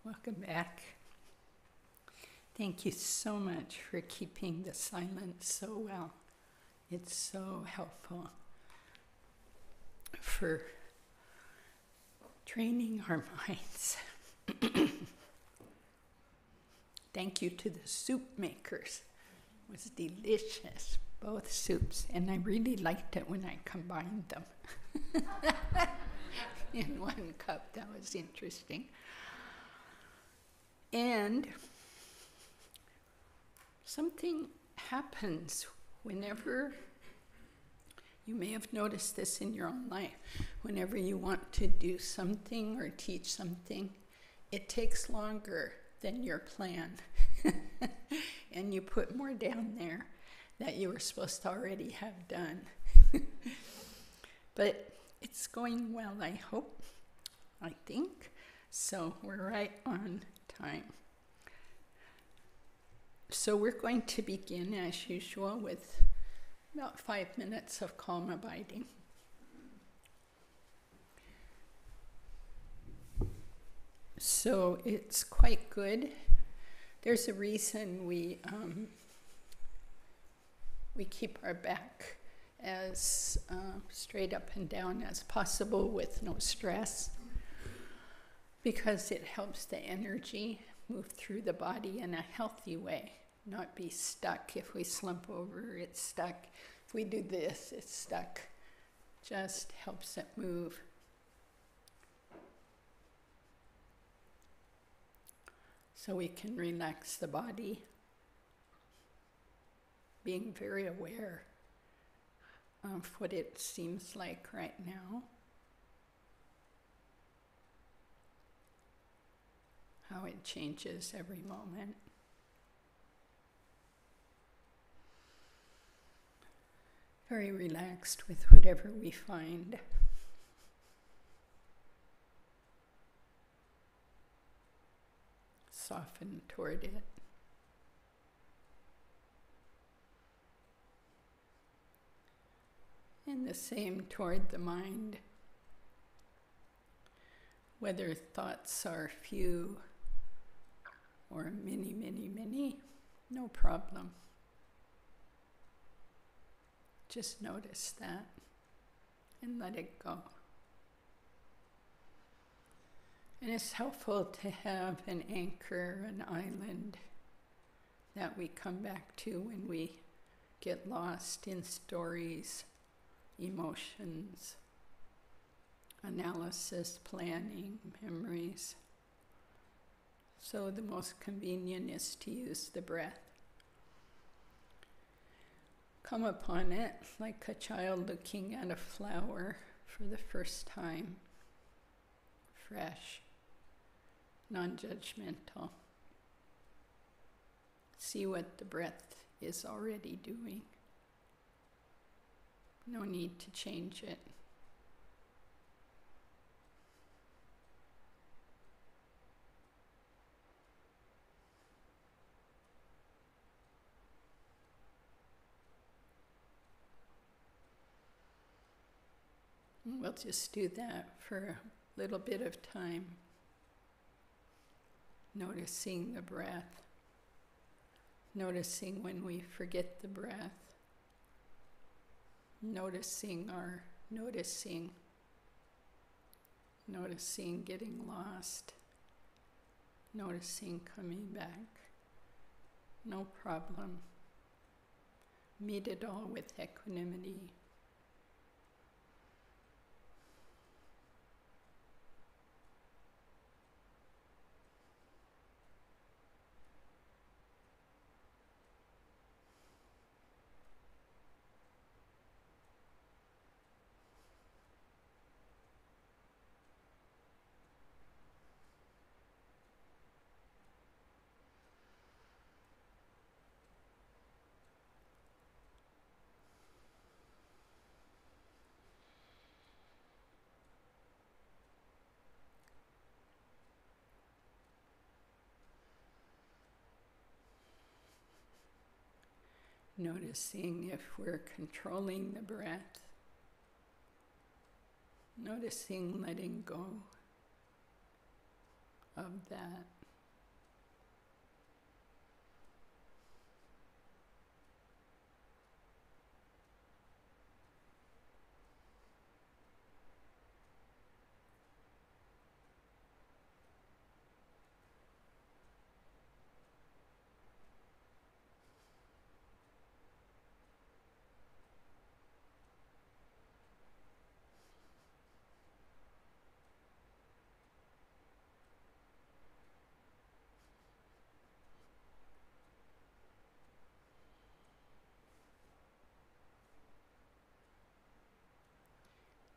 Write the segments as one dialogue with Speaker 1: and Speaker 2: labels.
Speaker 1: Welcome back. Thank you so much for keeping the silence so well. It's so helpful for training our minds. Thank you to the soup makers. It was delicious, both soups, and I really liked it when I combined them in one cup. That was interesting. And something happens whenever, you may have noticed this in your own life, whenever you want to do something or teach something, it takes longer than your plan. And you put more down there that you were supposed to already have done. But it's going well, I hope, I think. So we're right on time. So we're going to begin, as usual, with about 5 minutes of calm abiding. So it's quite good. There's a reason we keep our back as straight up and down as possible with no stress, because it helps the energy move through the body in a healthy way, not be stuck. If we slump over, it's stuck. If we do this, it's stuck. Just helps it move. So we can relax the body, being very aware of what it seems like right now, how it changes every moment. Very relaxed with whatever we find. Soften toward it. And the same toward the mind. Whether thoughts are few or many, many, many, no problem. Just notice that and let it go. And it's helpful to have an anchor, an island that we come back to when we get lost in stories, emotions, analysis, planning, memories. So the most convenient is to use the breath. Come upon it like a child looking at a flower for the first time, fresh, non-judgmental. See what the breath is already doing. No need to change it. We'll just do that for a little bit of time. Noticing the breath. Noticing when we forget the breath. Noticing our noticing. Noticing getting lost. Noticing coming back. No problem. Meet it all with equanimity. Noticing if we're controlling the breath. Noticing letting go. of that.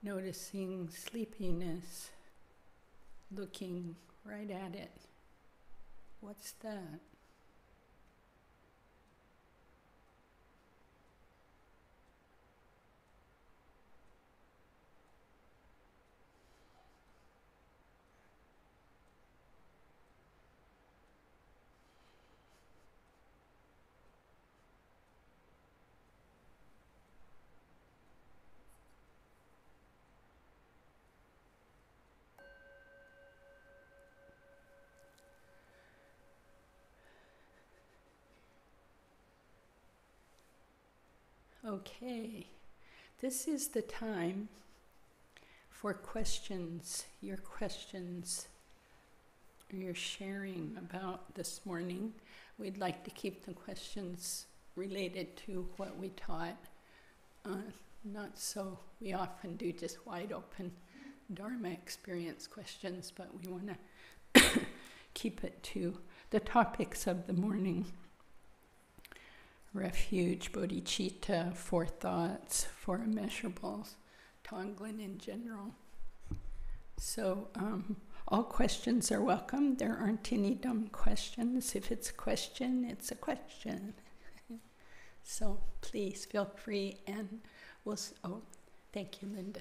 Speaker 1: Noticing sleepiness, looking right at it. What's that? Okay, this is the time for questions, your sharing about this morning. We'd like to keep the questions related to what we taught. Not so, we often do just wide open Dharma experience questions, but we want to keep it to the topics of the morning. Refuge, bodhicitta, four thoughts, four immeasurables, Tonglen in general. So all questions are welcome. There aren't any dumb questions. If it's a question, it's a question. So please feel free, and thank you, Linda.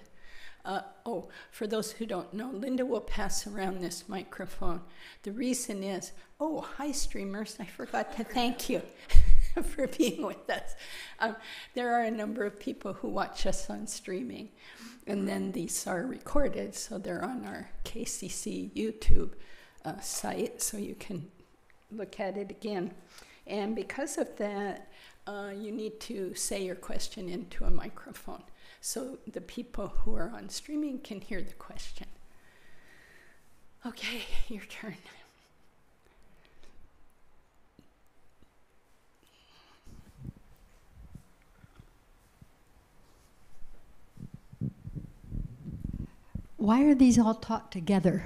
Speaker 1: For those who don't know, Linda will pass around this microphone. The reason is, hi streamers, I forgot to thank you for being with us. There are a number of people who watch us on streaming, and then these are recorded, so they're on our KCC YouTube site, so you can look at it again. And because of that, you need to say your question into a microphone, so the people who are on streaming can hear the question. Okay, your turn.
Speaker 2: Why are these all taught together?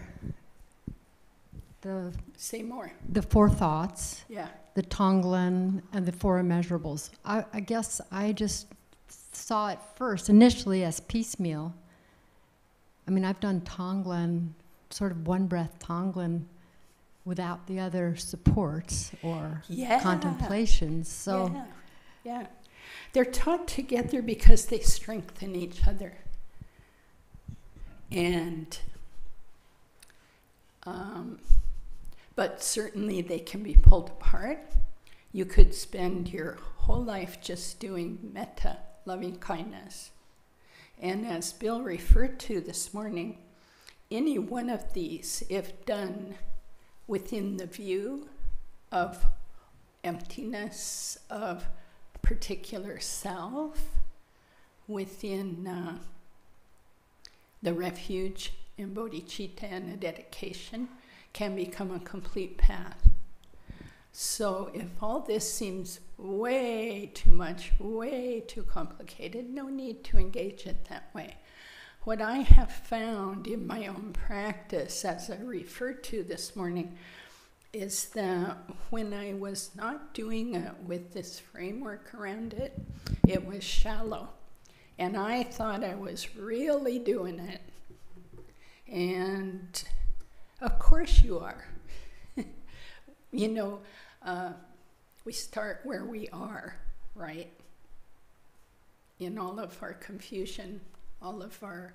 Speaker 1: Say more.
Speaker 2: The four thoughts,
Speaker 1: yeah,
Speaker 2: the Tonglen, and the four immeasurables. I guess I just saw it first, initially as piecemeal. I mean, I've done Tonglen, sort of one breath Tonglen, without the other supports or contemplations. So,
Speaker 1: yeah. They're taught together because they strengthen each other. And, but certainly they can be pulled apart. You could spend your whole life just doing metta, loving kindness. And as Bill referred to this morning, any one of these, if done within the view of emptiness, of particular self, within the refuge in bodhicitta and a dedication, can become a complete path. So if all this seems way too much, way too complicated, no need to engage it that way. What I have found in my own practice, as I referred to this morning, is that when I was not doing it with this framework around it, it was shallow. And I thought I was really doing it. And of course you are. We start where we are, right? In all of our confusion, all of our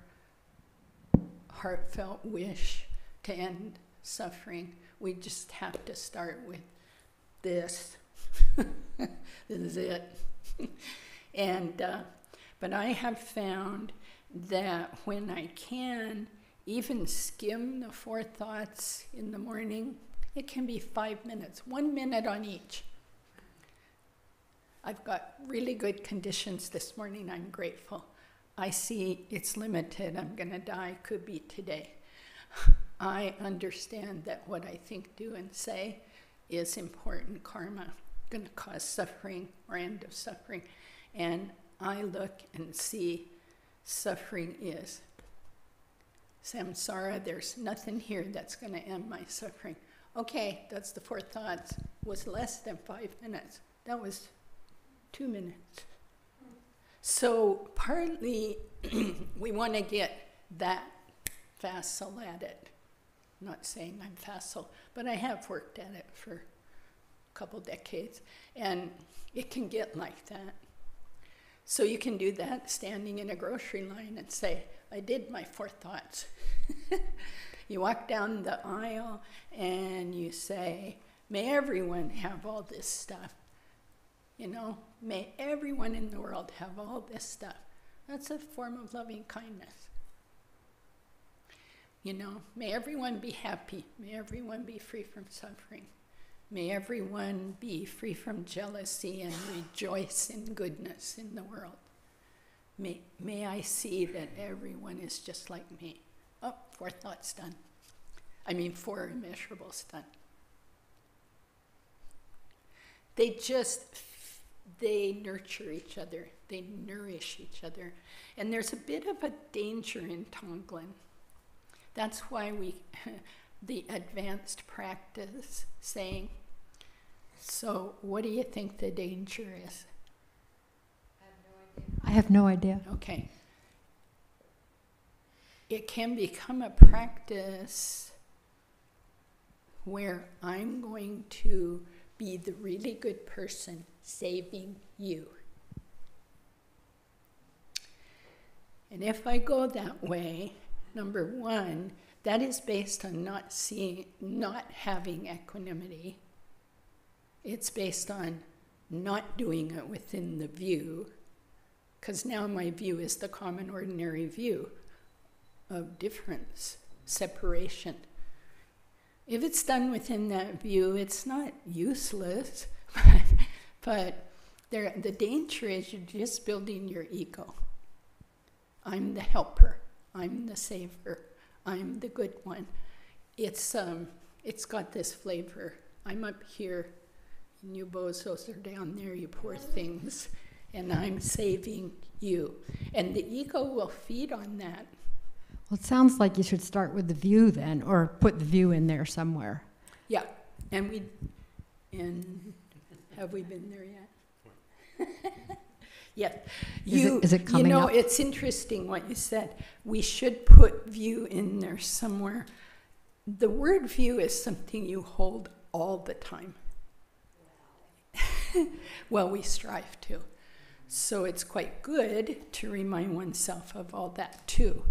Speaker 1: heartfelt wish to end suffering, we just have to start with this. This is it. And but I have found that when I can even skim the 4 thoughts in the morning. It can be 5 minutes, 1 minute on each. I've got really good conditions this morning. I'm grateful. I see it's limited. I'm going to die. Could be today. I understand that what I think, do, and say is important karma, going to cause suffering or end of suffering. And I look and see suffering is samsara. There's nothing here that's going to end my suffering. Okay, that's the 4 thoughts. Was less than 5 minutes. That was 2 minutes. So partly we want to get that facile at it. I'm not saying I'm facile, but I have worked at it for a couple decades, and it can get like that. So you can do that standing in a grocery line and say, I did my 4 thoughts. You walk down the aisle and you say, may everyone have all this stuff. You know, may everyone in the world have all this stuff. That's a form of loving kindness. You know, may everyone be happy. May everyone be free from suffering. May everyone be free from jealousy and rejoice in goodness in the world. May I see that everyone is just like me. Oh, 4 thoughts done. 4 immeasurables done. They nurture each other. They nourish each other. And there's a bit of a danger in Tonglen. That's why the advanced practice saying, so what do you think the danger is?
Speaker 2: I have no idea.
Speaker 1: Okay. It can become a practice where I'm going to be the really good person saving you. And if I go that way, number 1, that is based on not having equanimity. It's based on not doing it within the view, because now my view is the common ordinary view of difference, separation. If it's done within that view, it's not useless, but the danger is you're just building your ego. I'm the helper. I'm the saver. I'm the good one. It's got this flavor. I'm up here, and you bozos are down there, you poor things, and I'm saving you. And the ego will feed on that.
Speaker 2: Well, it sounds like you should start with the view then, or put the view in there somewhere.
Speaker 1: Yeah, and have we been there yet? Yeah.
Speaker 2: Is it coming up?
Speaker 1: It's interesting what you said. We should put view in there somewhere. The word view is something you hold all the time. Well, we strive to. So it's quite good to remind oneself of all that too.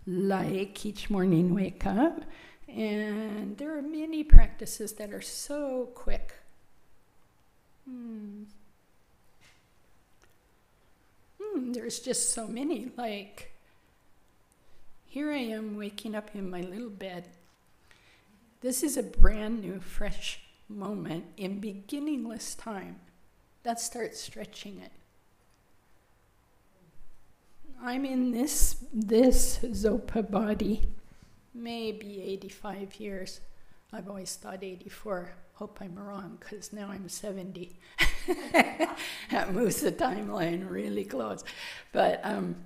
Speaker 1: Like each morning wake up, and there are many practices that are so quick. There's just so many. Like, here I am waking up in my little bed. This is a brand new, fresh moment in beginningless time. That starts stretching it. I'm in this Zopa body, maybe 85 years. I've always thought 84. Hope I'm wrong, because now I'm 70. That moves the timeline really close. But, I'm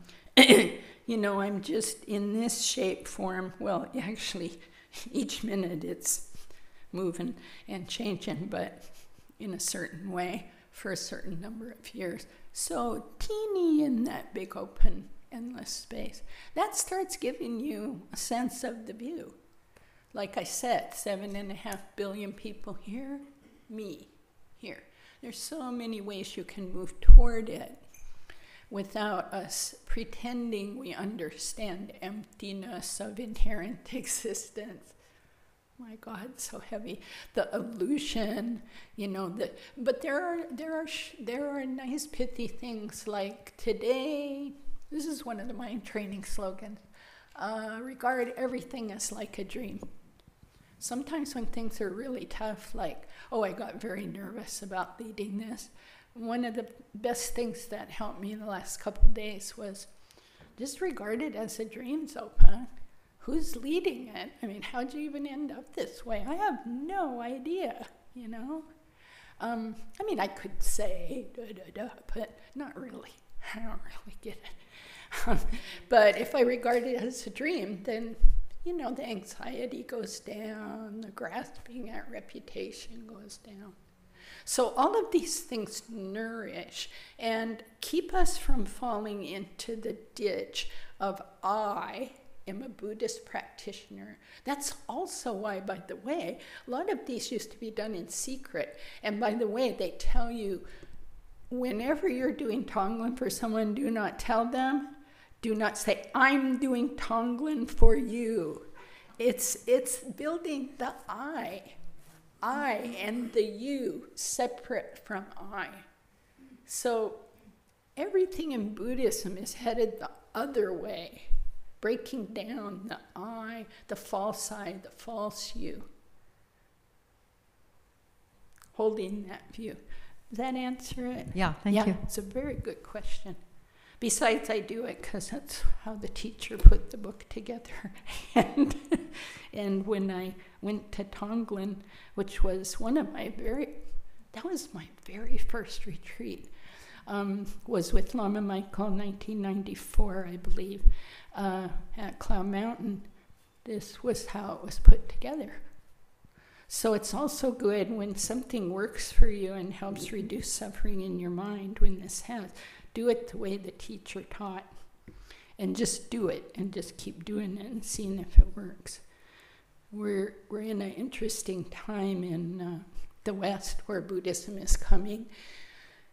Speaker 1: just in this shape, form. Well, actually, each minute it's moving and changing, but in a certain way for a certain number of years. So teeny in that big open endless space. That starts giving you a sense of the view. Like I said, 7.5 billion people here, me here. There's so many ways you can move toward it without us pretending we understand emptiness of inherent existence. My God, so heavy. The illusion, but there are nice pithy things like today. This is one of the mind training slogans. regard everything as like a dream. Sometimes when things are really tough, like, oh, I got very nervous about leading this, one of the best things that helped me the last couple days was just regard it as a dream, Zopa. Who's leading it? I mean, how'd you even end up this way? I have no idea, you know? I mean, I could say, but not really. I don't really get it. But if I regard it as a dream, then, you know, the anxiety goes down, the grasping at reputation goes down. So all of these things nourish and keep us from falling into the ditch of I am a Buddhist practitioner. That's also why, by the way, a lot of these used to be done in secret. And by the way, they tell you, whenever you're doing Tonglen for someone, do not tell them. Do not say, I'm doing Tonglen for you. It's building the I and the you separate from I. So everything in Buddhism is headed the other way, breaking down the I, the false you, holding that view. Does that answer it?
Speaker 2: Yeah, thank you.
Speaker 1: It's a very good question. Besides, I do it because that's how the teacher put the book together. And when I went to Tonglen, which was that was my very first retreat, was with Lama Michael in 1994, I believe, at Cloud Mountain. This was how it was put together. So it's also good when something works for you and helps reduce suffering in your mind, when this has. Do it the way the teacher taught. And just do it, and just keep doing it and seeing if it works. We're in an interesting time in the West where Buddhism is coming.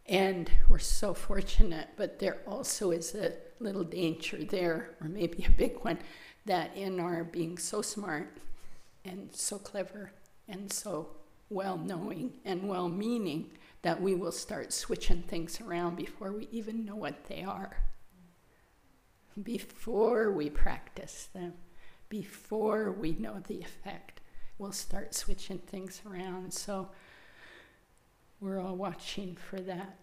Speaker 1: And we're so fortunate, but there also is a little danger there, or maybe a big one, that in our being so smart and so clever and so well-knowing and well-meaning, that we will start switching things around before we even know what they are. Before we practice them, before we know the effect, we'll start switching things around. So we're all watching for that.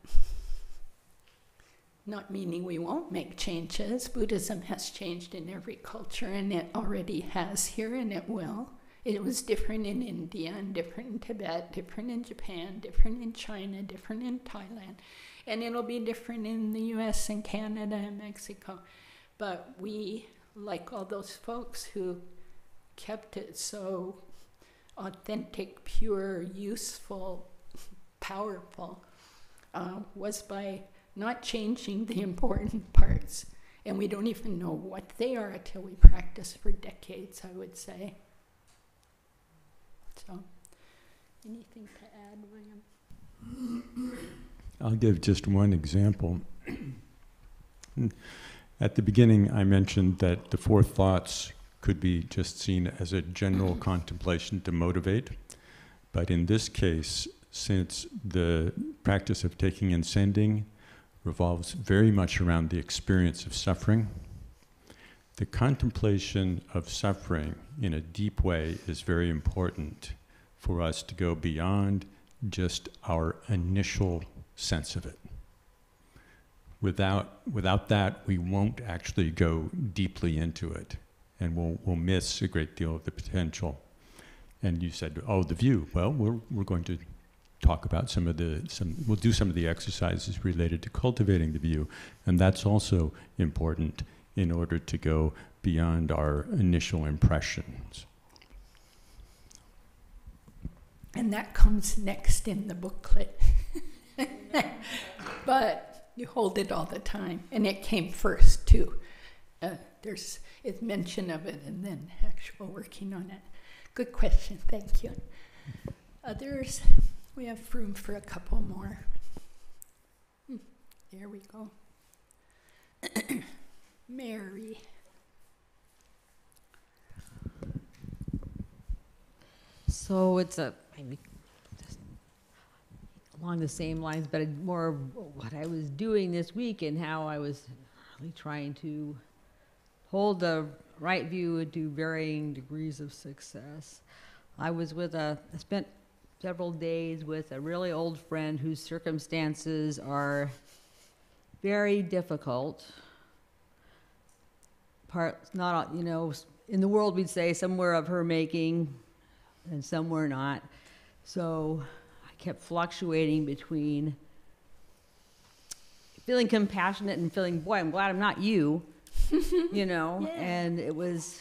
Speaker 1: Not meaning we won't make changes. Buddhism has changed in every culture, and it already has here, and it will. It was different in India, and different in Tibet, different in Japan, different in China, different in Thailand. And it'll be different in the US and Canada and Mexico. But we, like all those folks who kept it so authentic, pure, useful, powerful, was by not changing the important parts. And we don't even know what they are until we practice for decades, I would say. So, anything to add, William?
Speaker 3: I'll give just one example. At the beginning, I mentioned that the four thoughts could be just seen as a general contemplation to motivate. But in this case, since the practice of taking and sending revolves very much around the experience of suffering, the contemplation of suffering in a deep way is very important for us to go beyond just our initial sense of it. Without that, we won't actually go deeply into it, and we'll miss a great deal of the potential. And you said, oh, the view. Well, we're going to talk about we'll do some of the exercises related to cultivating the view, and that's also important in order to go beyond our initial impressions.
Speaker 1: And that comes next in the booklet. But you hold it all the time, and it came first too. There's mention of it and then actual working on it. Good question, thank you. Others, we have room for a couple more. There we go. Mary.
Speaker 4: So it's maybe along the same lines, but more of what I was doing this week and how I was really trying to hold the right view to varying degrees of success. I spent several days with a really old friend whose circumstances are very difficult. Not, in the world we'd say somewhere of her making and somewhere not. So I kept fluctuating between feeling compassionate and feeling, boy, I'm glad I'm not you,
Speaker 1: Yeah.
Speaker 4: and it was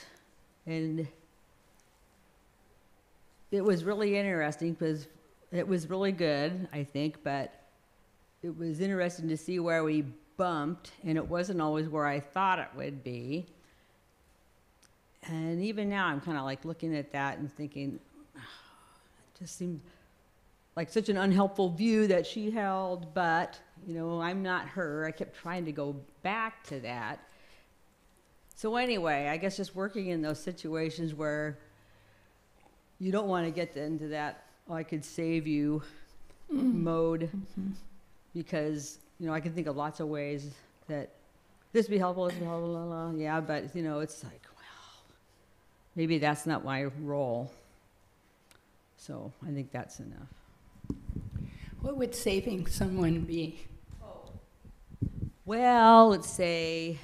Speaker 4: really interesting because it was really good, I think, but it was interesting to see where we bumped, and it wasn't always where I thought it would be. And even now, I'm kind of like looking at that and thinking, it just seemed like such an unhelpful view that she held, but, I'm not her. I kept trying to go back to that. So anyway, I guess just working in those situations where you don't want to get into that, I could save you mode, because, I can think of lots of ways that this would be helpful, this would be helpful, blah, blah, blah. Yeah, but, it's like, well, maybe that's not my role. So I think that's enough.
Speaker 1: What would saving someone be?
Speaker 4: Well, let's say,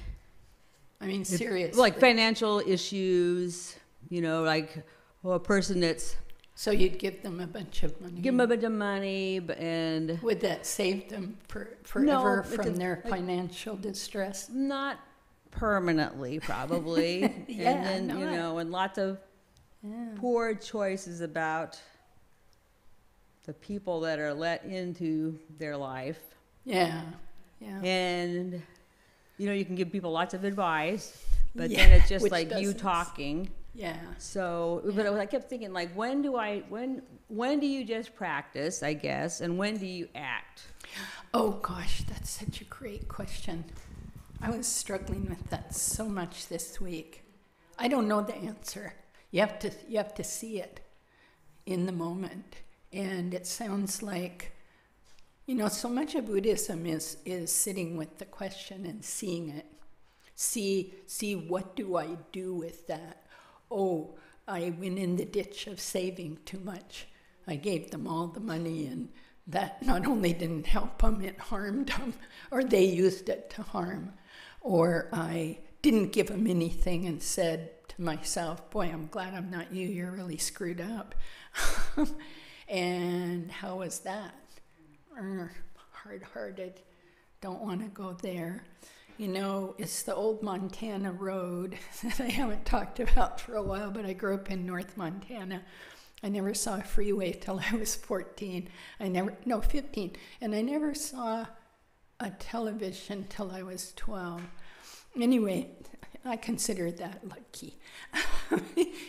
Speaker 1: I mean, seriously.
Speaker 4: like financial issues, like a person that's,
Speaker 1: So you'd give them a bunch of money.
Speaker 4: give them a bunch of money, and
Speaker 1: Would that save them forever
Speaker 4: No,
Speaker 1: from their financial distress?
Speaker 4: not permanently, probably.
Speaker 1: Yeah,
Speaker 4: and then,
Speaker 1: no,
Speaker 4: and lots of
Speaker 1: Yeah.
Speaker 4: poor choices about the people that are let into their life.
Speaker 1: Yeah. Yeah.
Speaker 4: And, you can give people lots of advice, but
Speaker 1: Yeah,
Speaker 4: then it's just
Speaker 1: which
Speaker 4: like you
Speaker 1: doesn't-
Speaker 4: talking.
Speaker 1: Yeah.
Speaker 4: So, but I kept thinking, like, when do you just practice, I guess, and when do you act?
Speaker 1: Oh gosh, that's such a great question. I was struggling with that so much this week. I don't know the answer. You have to see it in the moment. And it sounds like, so much of Buddhism is sitting with the question and seeing it. See what do I do with that? Oh, I went in the ditch of saving too much. I gave them all the money, and that not only didn't help them, it harmed them, or they used it to harm. Or I didn't give them anything and said to myself, boy, I'm glad I'm not you, you're really screwed up. And how was that? Hard-hearted, don't want to go there. It's the old Montana road that I haven't talked about for a while, but I grew up in North Montana. I never saw a freeway till I was 15, and I never saw a television till I was 12. Anyway, I consider that lucky.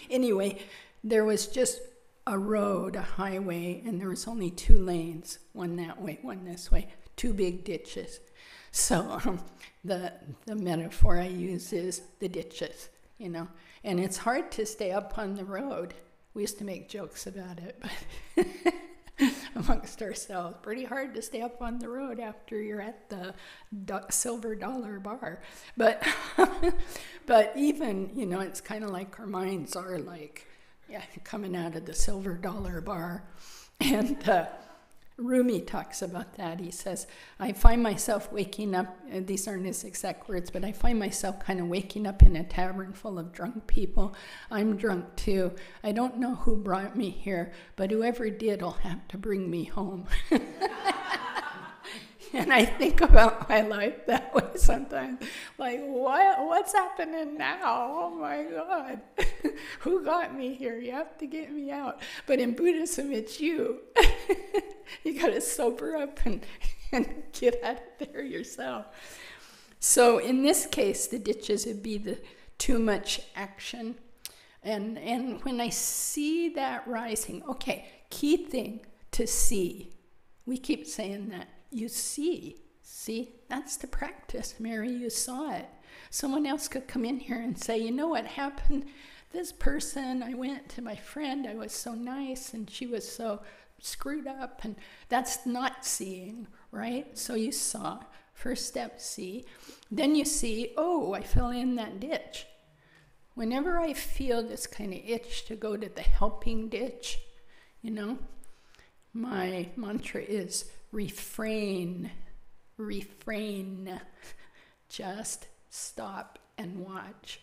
Speaker 1: Anyway, there was just a road, a highway, and there was only 2 lanes, one that way, one this way, 2 big ditches. So the metaphor I use is the ditches, and it's hard to stay up on the road. We used to make jokes about it, but amongst ourselves, pretty hard to stay up on the road after you're at the silver dollar bar. But but even, it's kind of like our minds are like, coming out of the silver dollar bar. And Rumi talks about that. He says, I find myself waking up, these aren't his exact words, but I find myself kind of waking up in a tavern full of drunk people. I'm drunk too. I don't know who brought me here, but whoever did will have to bring me home. And I think about my life that way sometimes. Like, what's happening now? Oh my God. Who got me here? You have to get me out. But in Buddhism, it's you. You got to sober up and get out of there yourself. So in this case, the ditches would be the too much action. And when I see that rising, okay, key thing to see. We keep saying that. You see, that's the practice, Mary, you saw it. Someone else could come in here and say, you know what happened? This person, I went to my friend, I was so nice, and she was so screwed up, and that's not seeing, right? So you saw, first step, see. Then you see, oh, I fell in that ditch. whenever I feel this kind of itch to go to the helping ditch, you know, my mantra is refrain, refrain. Just stop and watch.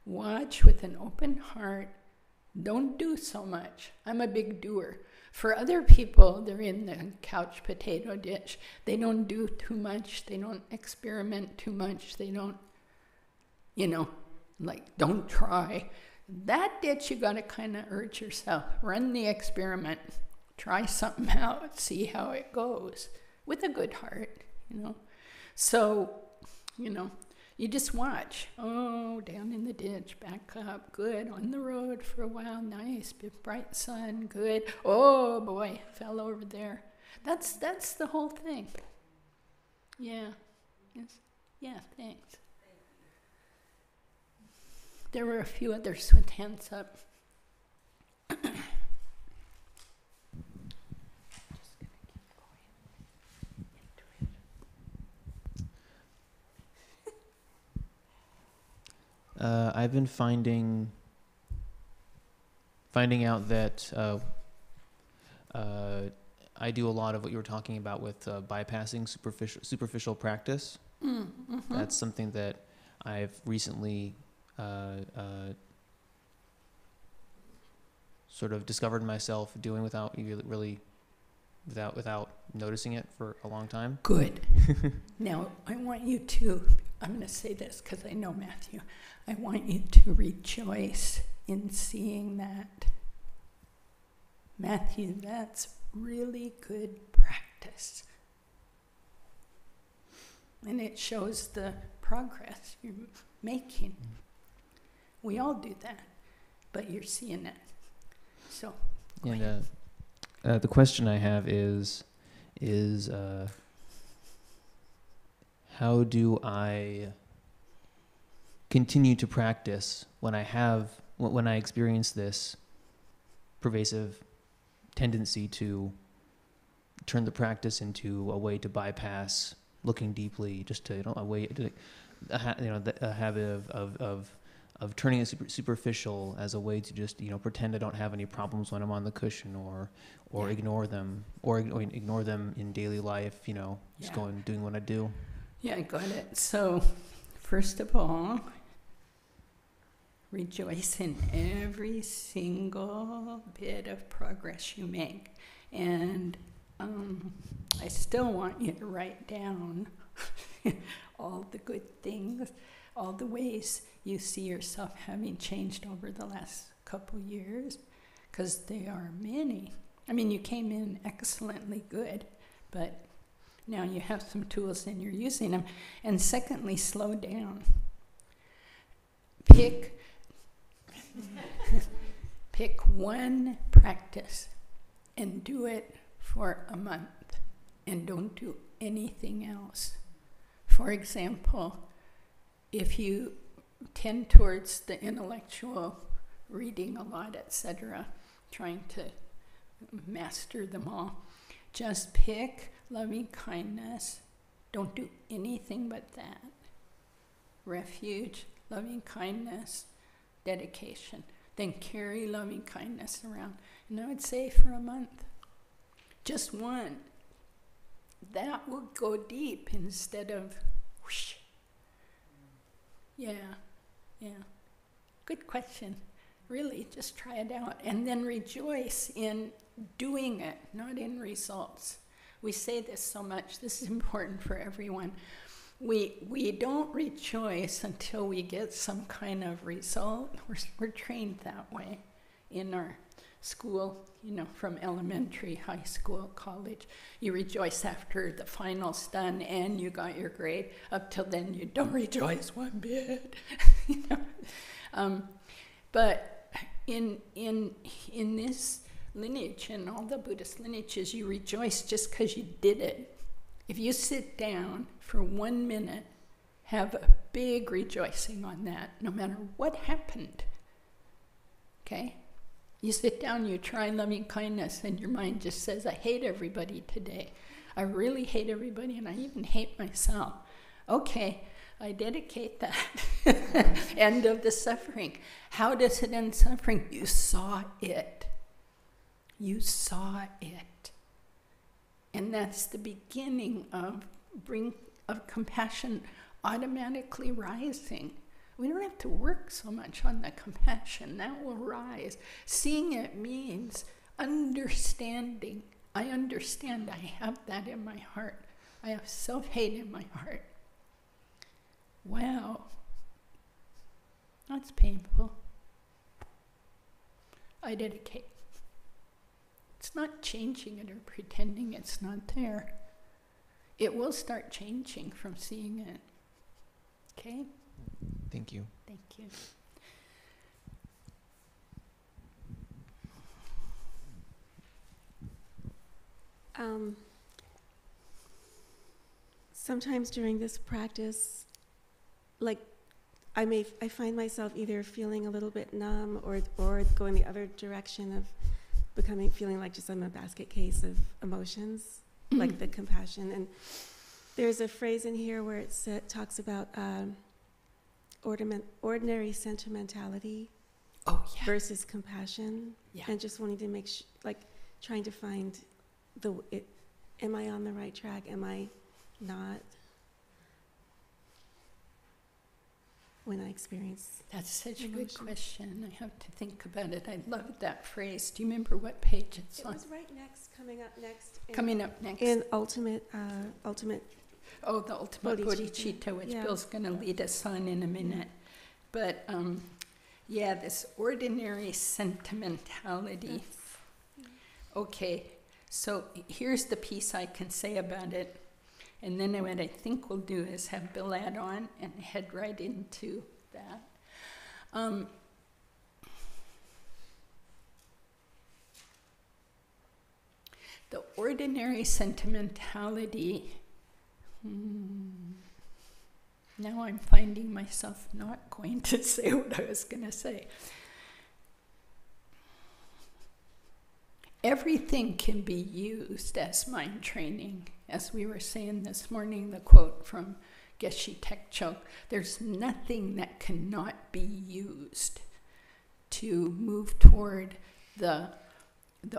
Speaker 1: Watch with an open heart. Don't do so much. I'm a big doer. For other people, they're in the couch potato ditch. They don't do too much. They don't experiment too much. They don't, you know, like, don't try. That ditch, you got to kind of urge yourself. Run the experiment. Try something out. See how it goes. With a good heart, you know. So, you know, you just watch. Oh, down in the ditch, back up, good. On the road for a while, nice, bright sun, good. Oh boy, fell over there. That's the whole thing. Yeah, yes, yeah, thanks. There were a few others with hands up.
Speaker 5: I've been finding out that I do a lot of what you were talking about with bypassing superficial practice.
Speaker 1: Mm-hmm.
Speaker 5: That's something that I've recently sort of discovered myself doing without noticing it for a long time.
Speaker 1: Good. Now, I want you to, I'm going to say this because I know Matthew. I want you to rejoice in seeing that. Matthew, that's really good practice. And it shows the progress you're making. We all do that, but you're seeing it. So, go ahead.
Speaker 5: The question I have is how do I continue to practice when I experience this pervasive tendency to turn the practice into a way to bypass looking deeply, just to, you know, a habit of turning it superficial as a way to just, you know, pretend I don't have any problems when I'm on the cushion, or ignore them, or ignore them in daily life, you know, just going doing what I do.
Speaker 1: Yeah, I got it. So, first of all, rejoice in every single bit of progress you make. And I still want you to write down all the good things, all the ways you see yourself having changed over the last couple years, because there are many. I mean, you came in excellently good, but now you have some tools and you're using them. And secondly, slow down. Pick one practice and do it for a month, and don't do anything else. For example, if you tend towards the intellectual, reading a lot, etc., trying to master them all, just pick loving kindness. Don't do anything but that. Refuge, loving kindness, dedication. Then carry loving kindness around. And I would say for a month, just one. That will go deep instead of whoosh. Yeah. Good question. Really, just try it out. And then rejoice in doing it, not in results. We say this so much. This is important for everyone. We don't rejoice until we get some kind of result. We're trained that way in our school, you know, from elementary, high school, college. You rejoice after the final's done and you got your grade. Up till then, you don't rejoice one bit. You know? But in this lineage and all the Buddhist lineages, you rejoice just because you did it. If you sit down for 1 minute, have a big rejoicing on that, no matter what happened. Okay? You sit down, you try loving kindness, and your mind just says, I hate everybody today. I really hate everybody, and I even hate myself. Okay, I dedicate that. End of the suffering. How does it end suffering? You saw it. You saw it. And that's the beginning of compassion automatically rising. We don't have to work so much on the compassion. That will rise. Seeing it means understanding. I understand. I have that in my heart. I have self-hate in my heart. Wow. That's painful. I dedicate. It's not changing it or pretending it's not there. It will start changing from seeing it. Okay?
Speaker 5: Thank you.
Speaker 1: Thank you.
Speaker 6: Sometimes during this practice, like I find myself either feeling a little bit numb or going the other direction of feeling like just I'm a basket case of emotions, like the compassion. And there's a phrase in here where it talks about ordinary sentimentality versus compassion, and just wanting to make trying to find am I on the right track? Am I not? When I experience
Speaker 1: that's such
Speaker 6: emotion.
Speaker 1: A good question. I have to think about it. I love that phrase. Do you remember what page it's on?
Speaker 6: It was coming up next.
Speaker 1: Coming up next.
Speaker 6: In ultimate.
Speaker 1: Oh, the ultimate bodhicitta, which Bill's going to lead us on in a minute. But this ordinary sentimentality. Okay, so here's the piece I can say about it. And then what I think we'll do is have Bill add on and head right into that. The ordinary sentimentality, now I'm finding myself not going to say what I was going to say. Everything can be used as mind training. As we were saying this morning, the quote from Geshe Tekchok, there's nothing that cannot be used to move toward the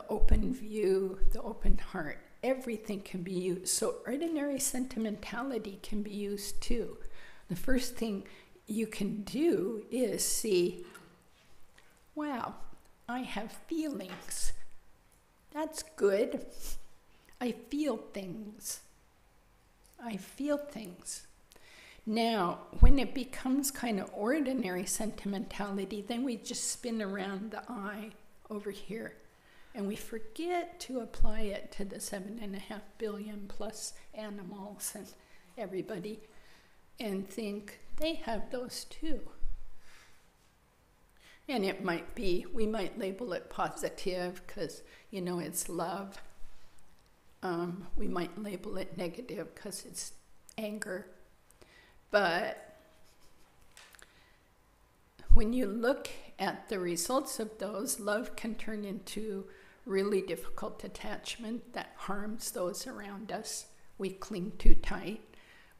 Speaker 1: open view, the open heart. Everything can be used. So ordinary sentimentality can be used too. The first thing you can do is see, wow, I have feelings. That's good. I feel things. Now, when it becomes kind of ordinary sentimentality, then we just spin around the I over here. And we forget to apply it to the 7.5 billion plus animals and everybody and think they have those too. And it might be, we might label it positive because, it's love. We might label it negative because it's anger. But when you look at the results of those, love can turn into really difficult attachment that harms those around us. We cling too tight.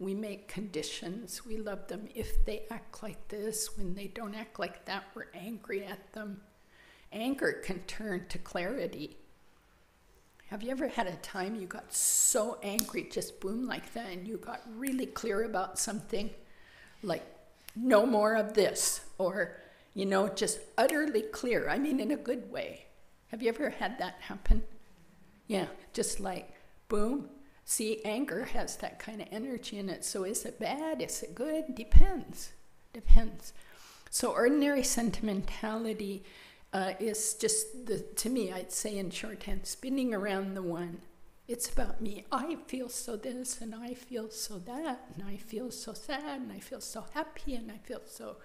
Speaker 1: We make conditions. We love them if they act like this. When they don't act like that, we're angry at them. Anger can turn to clarity. Have you ever had a time you got so angry, just boom like that, and you got really clear about something, like no more of this, or, just utterly clear, in a good way. Have you ever had that happen? Yeah, just like boom. See, anger has that kind of energy in it. So is it bad? Is it good? Depends. So ordinary sentimentality is just, to me, I'd say in shorthand, spinning around the one. It's about me. I feel so this, and I feel so that, and I feel so sad, and I feel so happy, and I feel so,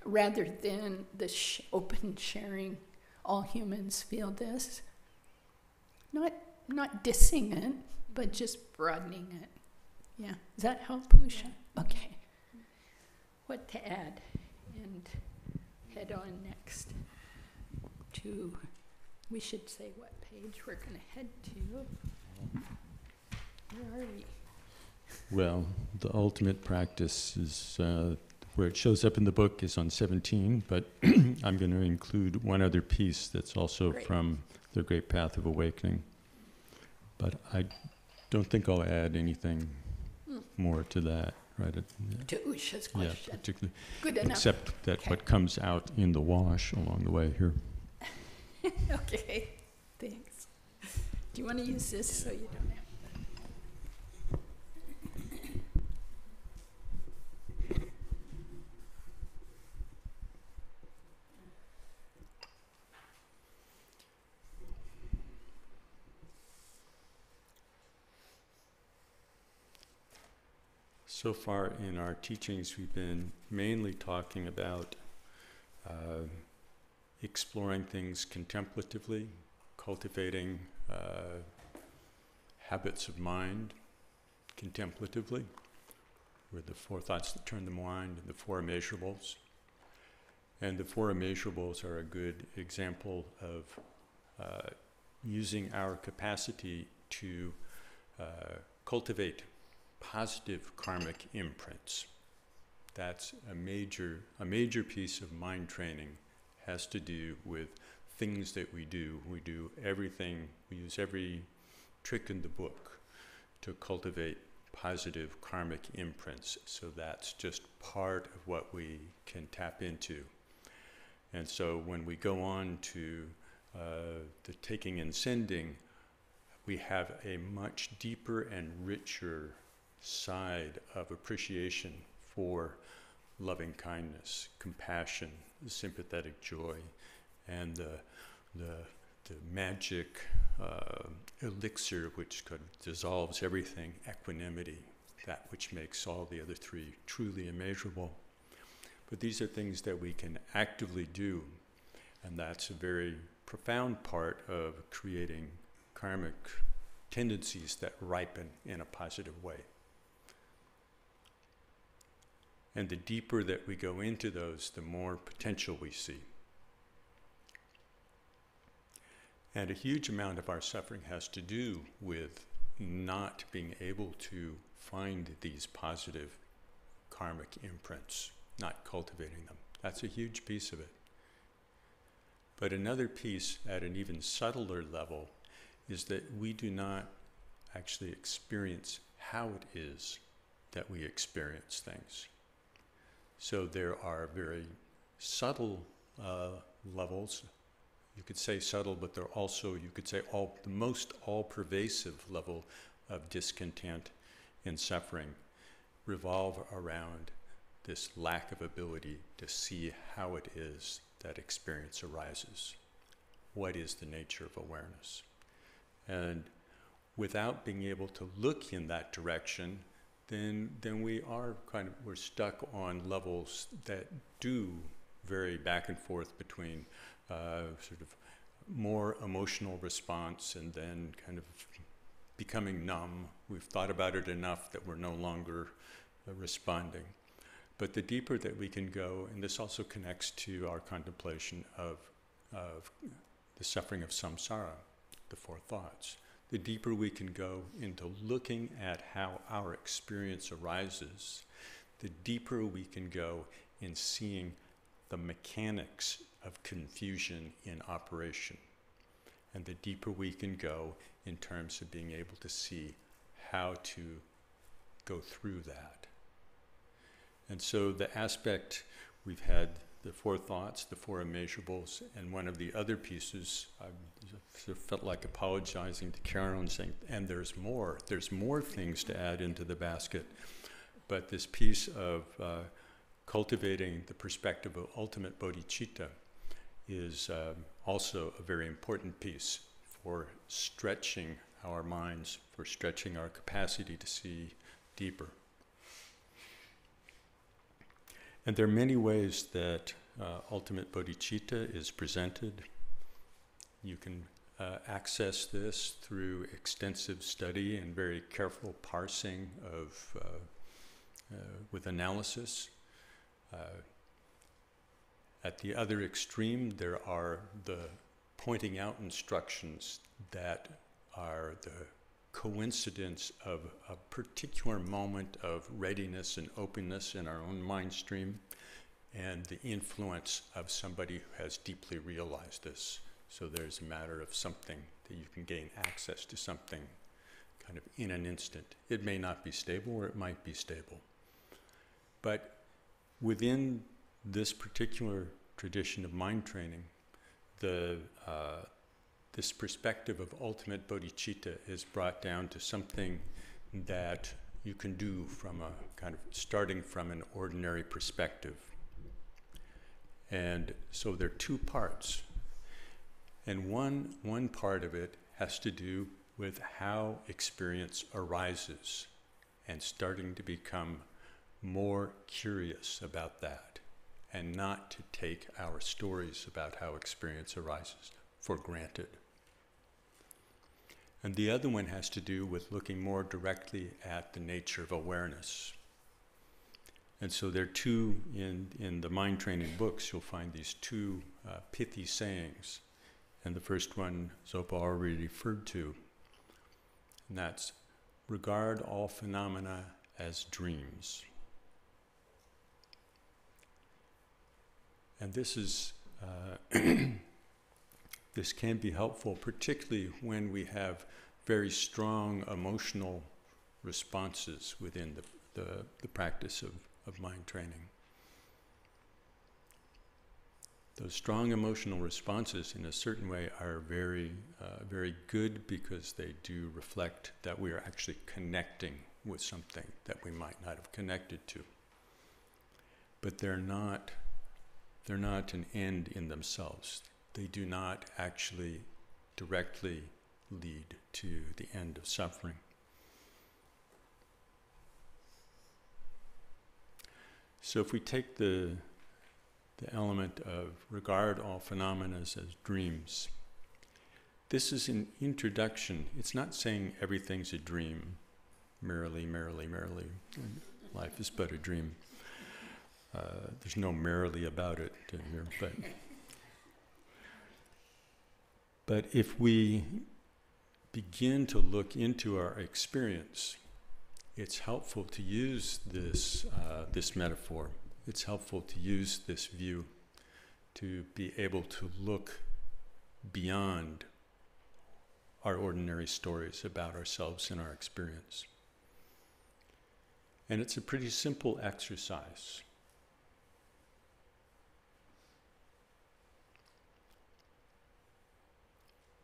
Speaker 1: rather than the open sharing, all humans feel this. Not dissing it, but just broadening it. Yeah, does that help, Usha? Okay. What to add? And head on next to, we should say what page we're going to head to. Where are we?
Speaker 3: Well, the ultimate practice is where it shows up in the book is on 17, but I'm going to include one other piece that's also
Speaker 1: Great.
Speaker 3: from the Great Path of Awakening. But I don't think I'll add anything more to that, right?
Speaker 1: To Usha's
Speaker 3: Yeah,
Speaker 1: question.
Speaker 3: particularly,
Speaker 1: Good enough.
Speaker 3: except that
Speaker 1: Okay.
Speaker 3: what comes out in the wash along the way here.
Speaker 1: Okay, thanks. Do you want to use this so you don't have?
Speaker 3: So far in our teachings, we've been mainly talking about exploring things contemplatively, cultivating habits of mind contemplatively, with the 4 thoughts that turn the mind and the 4 immeasurables. And the 4 immeasurables are a good example of using our capacity to cultivate positive karmic imprints. That's a major piece of mind training, has to do with things that we do. We do everything, we use every trick in the book to cultivate positive karmic imprints. So that's just part of what we can tap into. And so when we go on to the taking and sending, we have a much deeper and richer side of appreciation for loving kindness, compassion, sympathetic joy, and the magic elixir which kind of dissolves everything, equanimity, that which makes all the other 3 truly immeasurable. But these are things that we can actively do, and that's a very profound part of creating karmic tendencies that ripen in a positive way. And the deeper that we go into those, the more potential we see. And a huge amount of our suffering has to do with not being able to find these positive karmic imprints, not cultivating them. That's a huge piece of it. But another piece at an even subtler level is that we do not actually experience how it is that we experience things. So there are very subtle levels. You could say subtle, but they're also, you could say, the most all-pervasive level of discontent and suffering revolve around this lack of ability to see how it is that experience arises. What is the nature of awareness? And without being able to look in that direction, then we're stuck on levels that do vary back and forth between sort of more emotional response and then kind of becoming numb. We've thought about it enough that we're no longer responding. But the deeper that we can go, and this also connects to our contemplation of the suffering of samsara, the 4 thoughts. The deeper we can go into looking at how our experience arises, the deeper we can go in seeing the mechanics of confusion in operation. And the deeper we can go in terms of being able to see how to go through that. And so the aspect, we've had the 4 thoughts, the 4 immeasurables, and one of the other pieces, I sort of felt like apologizing to Herron and saying, and there's more things to add into the basket. But this piece of cultivating the perspective of ultimate bodhicitta is also a very important piece for stretching our minds, for stretching our capacity to see deeper. And there are many ways that ultimate bodhicitta is presented. You can access this through extensive study and very careful parsing of with analysis. At the other extreme, there are the pointing out instructions that are the coincidence of a particular moment of readiness and openness in our own mind stream and the influence of somebody who has deeply realized this. So there's a matter of something that you can gain access to something kind of in an instant. It may not be stable or it might be stable. But within this particular tradition of mind training, this perspective of ultimate bodhicitta is brought down to something that you can do from a kind of starting from an ordinary perspective. And so there are two parts. And one part of it has to do with how experience arises and starting to become more curious about that and not to take our stories about how experience arises for granted. And the other one has to do with looking more directly at the nature of awareness. And so there are two, in the mind training books, you'll find these two pithy sayings. And the first one Zopa already referred to, and that's, regard all phenomena as dreams. And this is, this can be helpful, particularly when we have very strong emotional responses within the practice of mind training. Those strong emotional responses, in a certain way, are very good because they do reflect that we are actually connecting with something that we might not have connected to. But they're not an end in themselves. They do not actually directly lead to the end of suffering. So if we take the element of regard all phenomena as dreams, this is an introduction. It's not saying everything's a dream, merrily, merrily, merrily. Life is but a dream. There's no merrily about it here, but if we begin to look into our experience, it's helpful to use this metaphor. It's helpful to use this view to be able to look beyond our ordinary stories about ourselves and our experience. And it's a pretty simple exercise.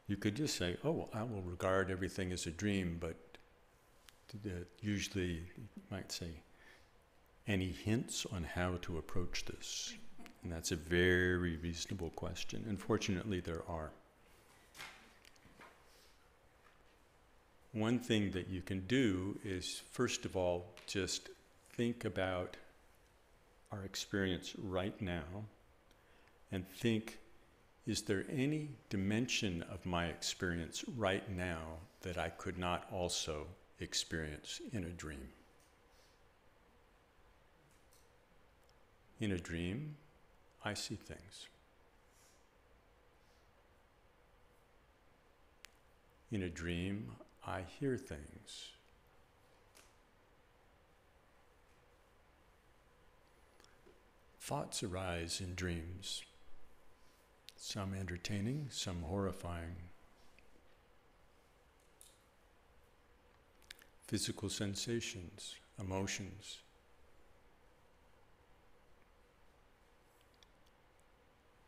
Speaker 3: You could just say, oh, I will regard everything as a dream, but usually you might say, any hints on how to approach this? And that's a very reasonable question. Unfortunately, there are. One thing that you can do is, first of all, just think about our experience right now and think, is there any dimension of my experience right now that I could not also experience in a dream? In a dream, I see things. In a dream, I hear things. Thoughts arise in dreams, some entertaining, some horrifying. Physical sensations, emotions.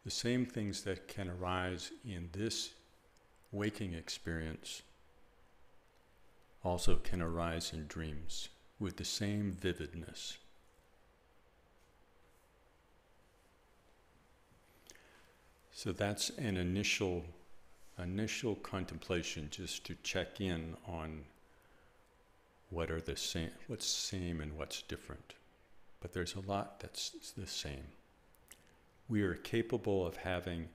Speaker 3: The same things that can arise in this waking experience also can arise in dreams with the same vividness. So that's an initial contemplation, just to check in on what are the same, what's same and what's different. But there's a lot that's the same. We are capable of having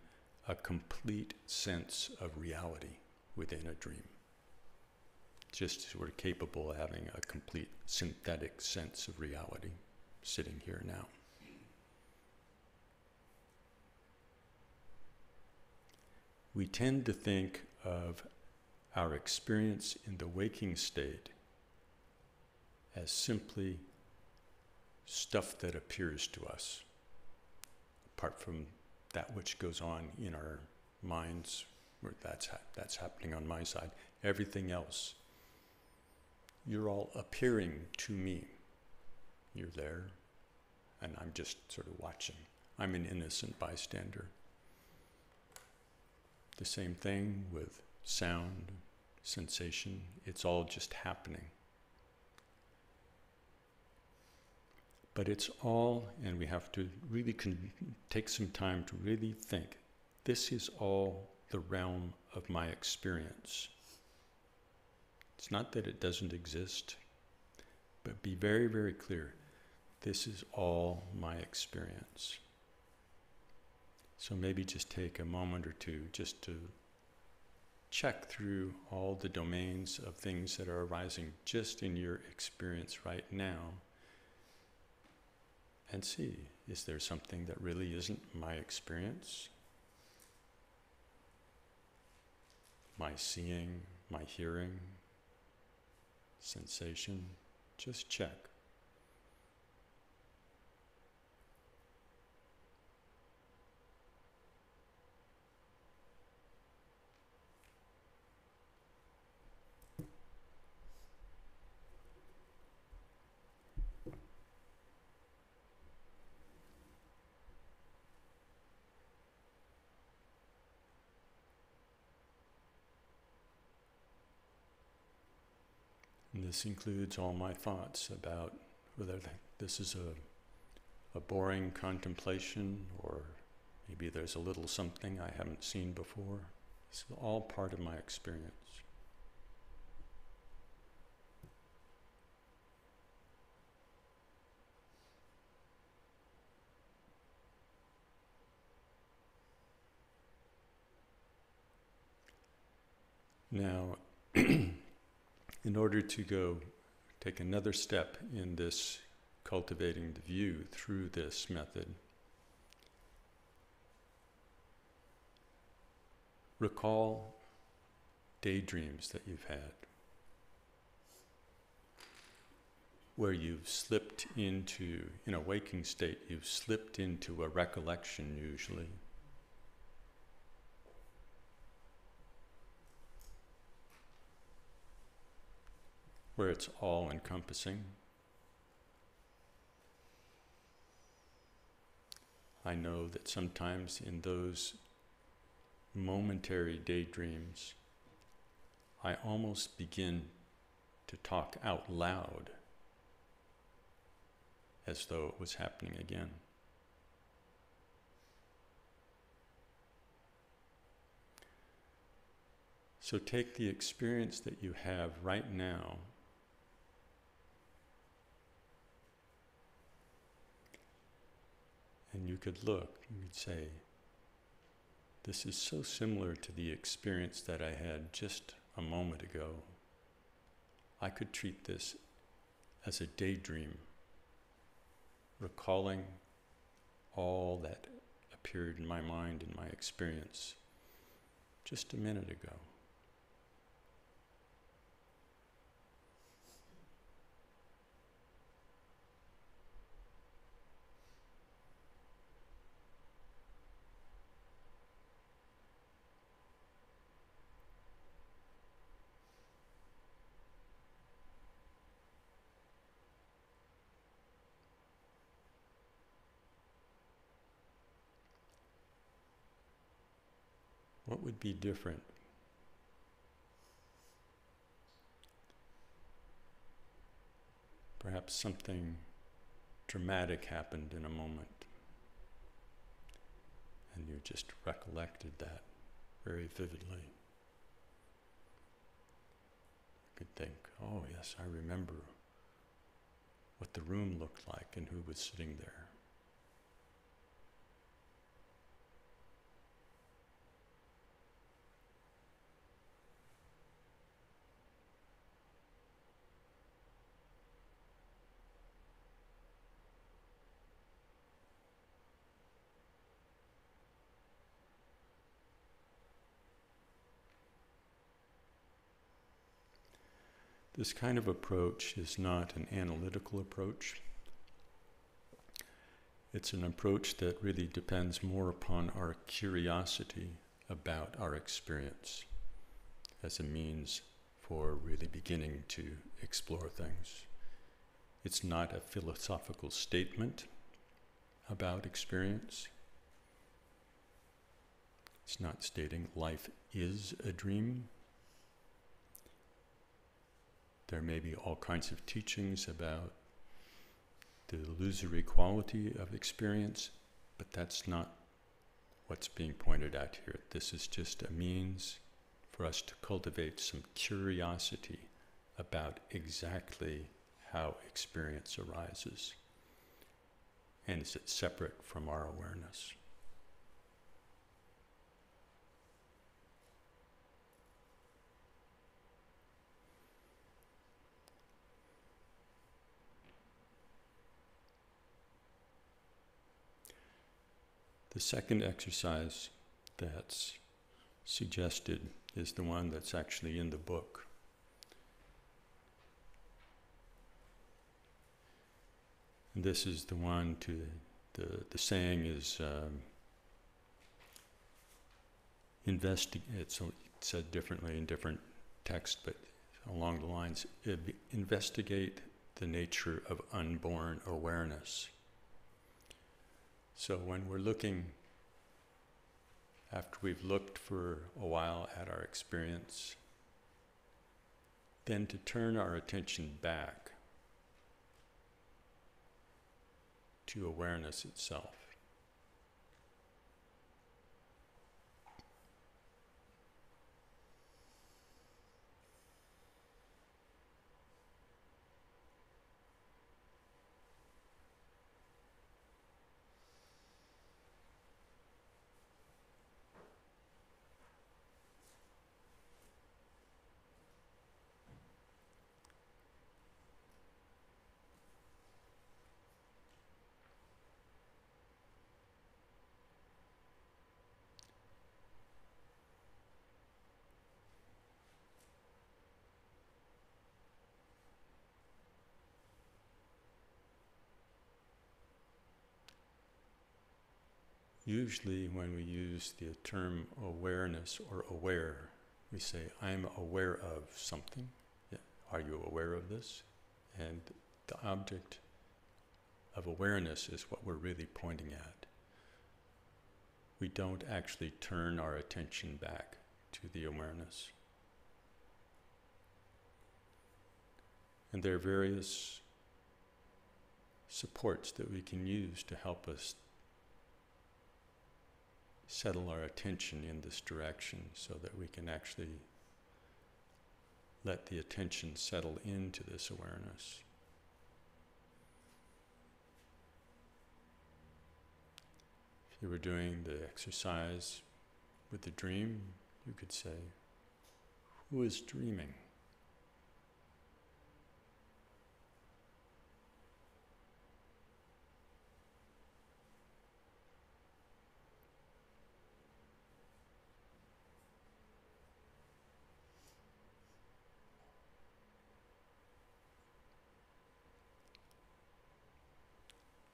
Speaker 3: a complete sense of reality within a dream. Just as we're capable of having a complete synthetic sense of reality sitting here now. We tend to think of our experience in the waking state as simply stuff that appears to us, apart from that which goes on in our minds, where that's happening on my side. Everything else, you're all appearing to me. You're there, and I'm just sort of watching. I'm an innocent bystander. The same thing with sound, sensation, it's all just happening. But it's all, and we have to really take some time to really think, this is all the realm of my experience. It's not that it doesn't exist, but be very, very clear, this is all my experience. So maybe just take a moment or two just to check through all the domains of things that are arising just in your experience right now and see, is there something that really isn't my experience? My seeing, my hearing, sensation, just check. And this includes all my thoughts about whether this is a boring contemplation, or maybe there's a little something I haven't seen before. It's all part of my experience. Now, in order to go take another step in this cultivating the view through this method, recall daydreams that you've had, where you've slipped into, in a waking state, you've slipped into a recollection usually. Where it's all-encompassing. I know that sometimes in those momentary daydreams, I almost begin to talk out loud as though it was happening again. So take the experience that you have right now and you could look, you could say, this is so similar to the experience that I had just a moment ago. I could treat this as a daydream, recalling all that appeared in my mind, in my experience, just a minute ago. What would be different? Perhaps something dramatic happened in a moment, and you just recollected that very vividly. You could think, oh yes, I remember what the room looked like and who was sitting there. This kind of approach is not an analytical approach. It's an approach that really depends more upon our curiosity about our experience as a means for really beginning to explore things. It's not a philosophical statement about experience. It's not stating life is a dream. There may be all kinds of teachings about the illusory quality of experience, but that's not what's being pointed out here. This is just a means for us to cultivate some curiosity about exactly how experience arises. And is it separate from our awareness? The second exercise that's suggested is the one that's actually in the book. And this is the one the saying is it's said differently in different texts, but along the lines, investigate the nature of unborn awareness. So when we're looking, after we've looked for a while at our experience, then to turn our attention back to awareness itself. Usually when we use the term awareness or aware, we say, I'm aware of something. Yeah. Are you aware of this? And the object of awareness is what we're really pointing at. We don't actually turn our attention back to the awareness. And there are various supports that we can use to help us settle our attention in this direction so that we can actually let the attention settle into this awareness. If you were doing the exercise with the dream, you could say, who is dreaming?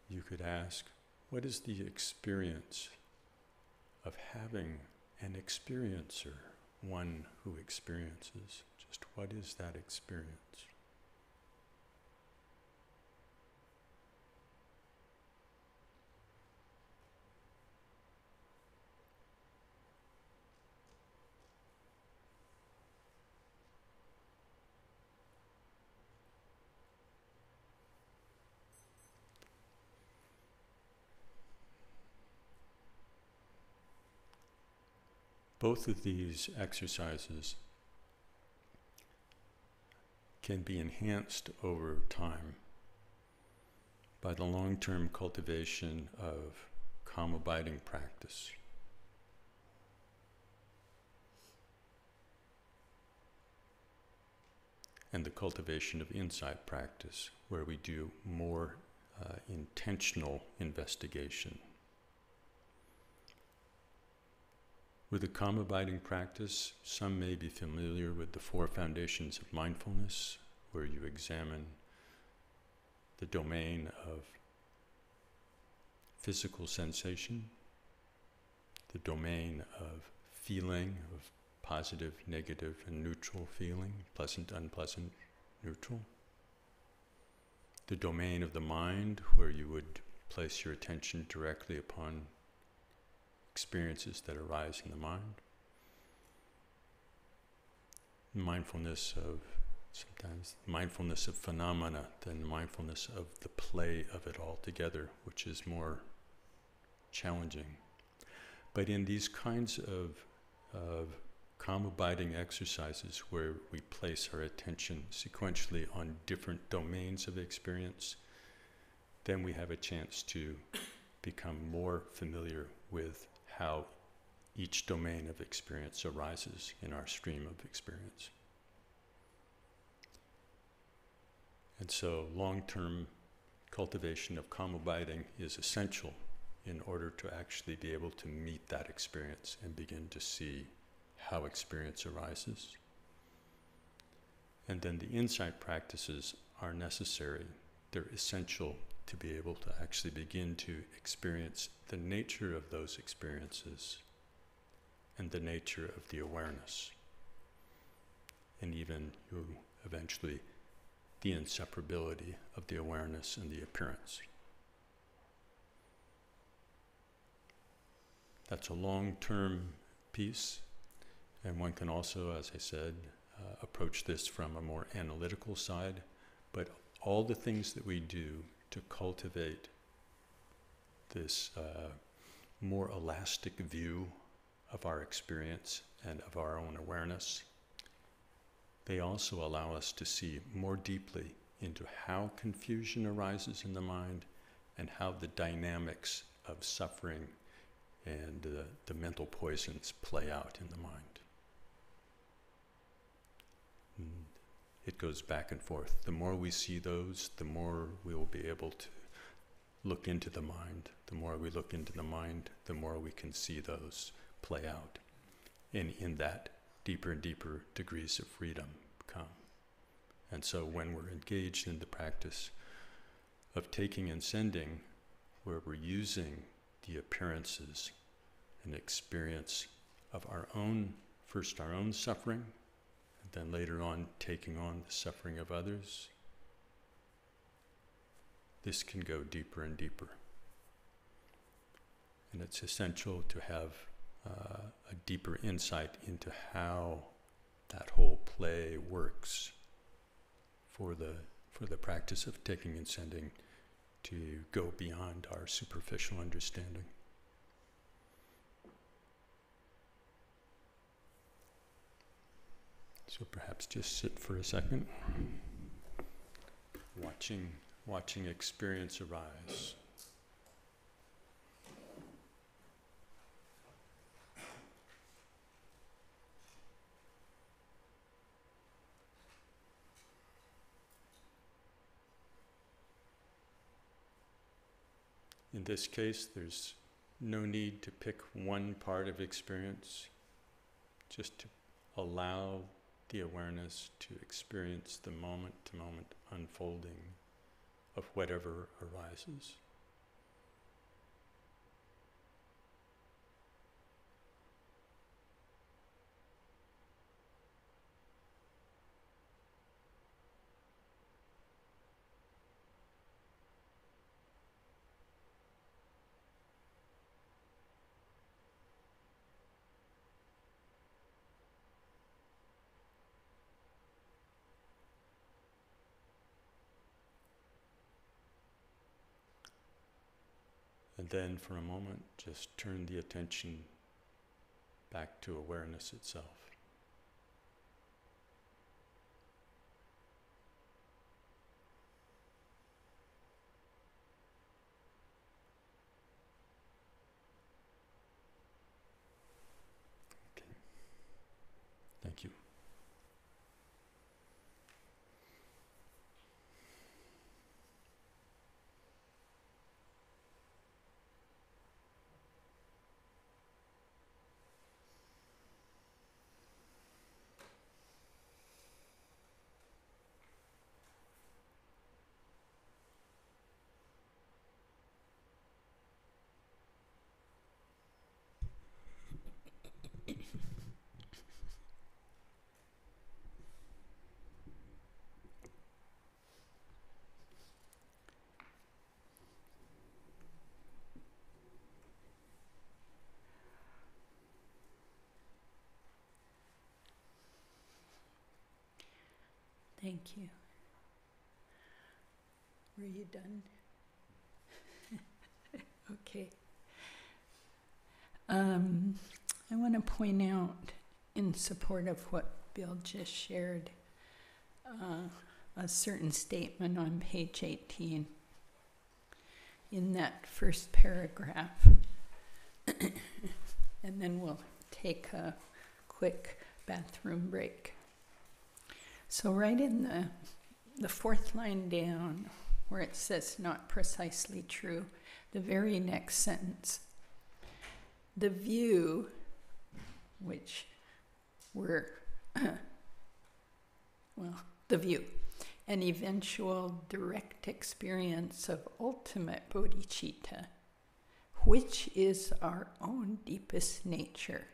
Speaker 3: You could ask, what is the experience of having an experiencer, one who experiences? Just what is that experience? Both of these exercises can be enhanced over time by the long-term cultivation of calm abiding practice. And the cultivation of insight practice, where we do more intentional investigation. With the calm abiding practice, some may be familiar with the 4 foundations of mindfulness, where you examine the domain of physical sensation, the domain of feeling, of positive, negative, and neutral feeling, pleasant, unpleasant, neutral. The domain of the mind, where you would place your attention directly upon experiences that arise in the mind. Mindfulness of, sometimes mindfulness of phenomena, then mindfulness of the play of it all together, which is more challenging. But in these kinds of calm abiding exercises where we place our attention sequentially on different domains of experience, then we have a chance to become more familiar with how each domain of experience arises in our stream of experience. And so long-term cultivation of calm abiding is essential in order to actually be able to meet that experience and begin to see how experience arises. And then the insight practices are necessary. They're essential to be able to actually begin to experience the nature of those experiences and the nature of the awareness. And even eventually the inseparability of the awareness and the appearance. That's a long-term piece, and one can also, as I said, approach this from a more analytical side, but all the things that we do to cultivate this more elastic view of our experience and of our own awareness, they also allow us to see more deeply into how confusion arises in the mind and how the dynamics of suffering and the mental poisons play out in the mind. And it goes back and forth. The more we see those, the more we will be able to look into the mind. The more we look into the mind, the more we can see those play out. And in that, deeper and deeper degrees of freedom come. And so when we're engaged in the practice of taking and sending, where we're using the appearances and experience of our own, first our own suffering, and then later on taking on the suffering of others, this can go deeper and deeper. And it's essential to have a deeper insight into how that whole play works for the practice of taking and sending to go beyond our superficial understanding. So perhaps just sit for a second, watching experience arise. In this case, there's no need to pick one part of experience, just to allow the awareness to experience the moment-to-moment unfolding of whatever arises. And then for a moment, just turn the attention back to awareness itself. Okay. Thank you.
Speaker 1: Thank you. Were you done? Okay. I want to point out, in support of what Bill just shared, a certain statement on page 18 in that first paragraph. And then we'll take a quick bathroom break. So right in the fourth line down, where it says not precisely true, the very next sentence, the view, which we're, the view, an eventual direct experience of ultimate bodhicitta, which is our own deepest nature.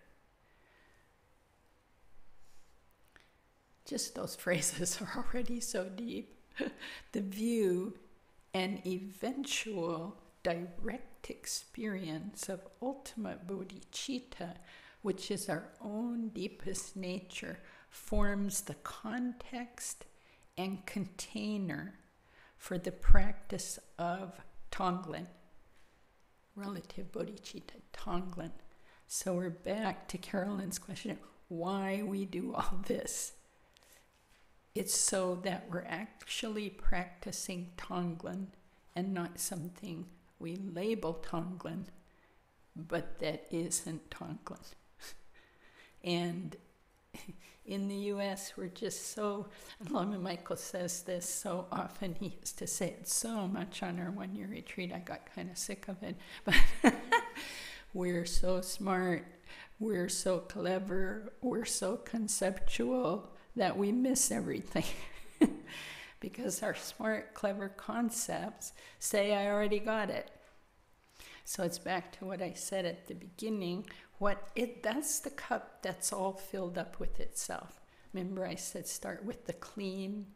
Speaker 1: Just those phrases are already so deep. The view, an eventual direct experience of ultimate bodhicitta, which is our own deepest nature, forms the context and container for the practice of Tonglen, relative bodhicitta, Tonglen. So we're back to Carolyn's question, why we do all this. It's so that we're actually practicing Tonglen and not something we label Tonglen, but that isn't Tonglen. And in the U.S., we're just so, Lama Michael says this so often, he used to say it so much on our one-year retreat, I got kind of sick of it, but we're so smart, we're so clever, we're so conceptual that we miss everything. Because our smart, clever concepts say, I already got it. So it's back to what I said at the beginning. That's the cup that's all filled up with itself. Remember I said start with the clean,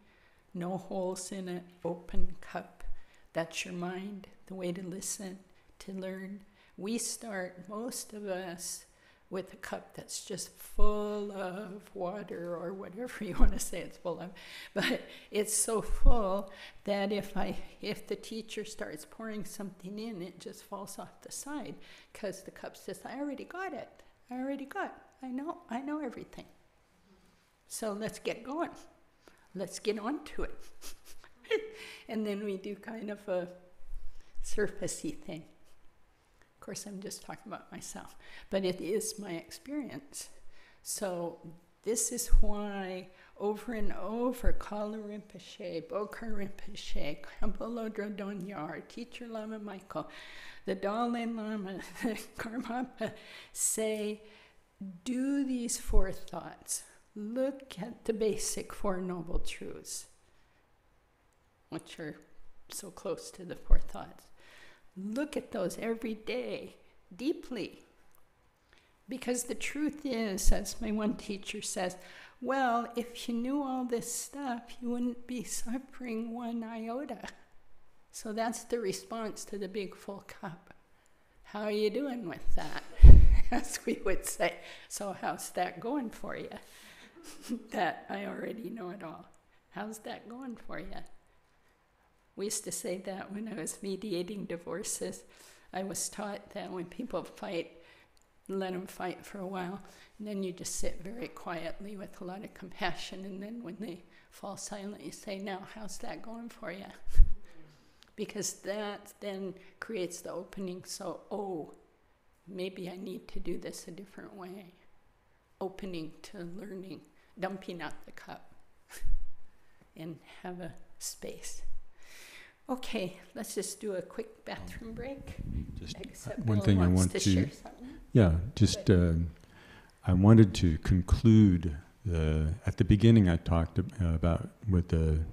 Speaker 1: no holes in it, open cup. That's your mind, the way to listen, to learn. We start, most of us, with a cup that's just full of water or whatever you want to say it's full of. But it's so full that if the teacher starts pouring something in, it just falls off the side because the cup says, I already got it. I know everything. So let's get going. Let's get on to it. And then we do kind of a surfacey thing. Of course, I'm just talking about myself, but it is my experience. So this is why over and over, Kala Rinpoche, Bokar Rinpoche, Kambolo Drodonyar, Teacher Lama Michael, the Dalai Lama, the Karmapa say, do these four thoughts. Look at the basic Four Noble Truths, which are so close to the four thoughts. Look at those every day, deeply. Because the truth is, as my one teacher says, well, if you knew all this stuff, you wouldn't be suffering one iota. So that's the response to the big full cup. How are you doing with that? As we would say. So how's that going for you? That I already know it all. How's that going for you? We used to say that when I was mediating divorces. I was taught that when people fight, let them fight for a while, and then you just sit very quietly with a lot of compassion, and then when they fall silent, you say, now, how's that going for you? Because that then creates the opening, so, maybe I need to do this a different way. Opening to learning, dumping out the cup, and have a space. Okay, let's just do a quick bathroom break.
Speaker 3: Just
Speaker 1: Except
Speaker 3: one
Speaker 1: Bill
Speaker 3: thing I
Speaker 1: wants
Speaker 3: want
Speaker 1: to
Speaker 3: to,
Speaker 1: share something.
Speaker 3: yeah, just I wanted to conclude at the beginning. I talked about with the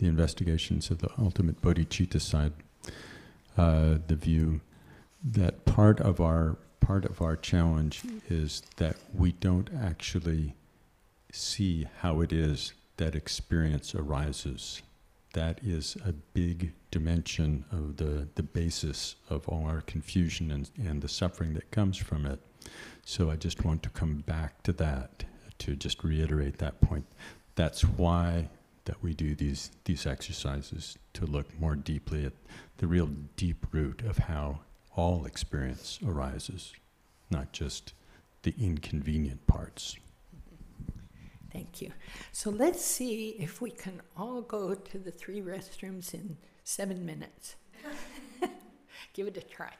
Speaker 3: investigations of the ultimate bodhicitta side, the view that part of our challenge is that we don't actually see how it is that experience arises. That is a big dimension of the basis of all our confusion and the suffering that comes from it. So I just want to come back to that, to just reiterate that point. That's why that we do these exercises to look more deeply at the real deep root of how all experience arises, not just the inconvenient parts.
Speaker 1: Thank you. So let's see if we can all go to the 3 restrooms in 7 minutes. Give it a try.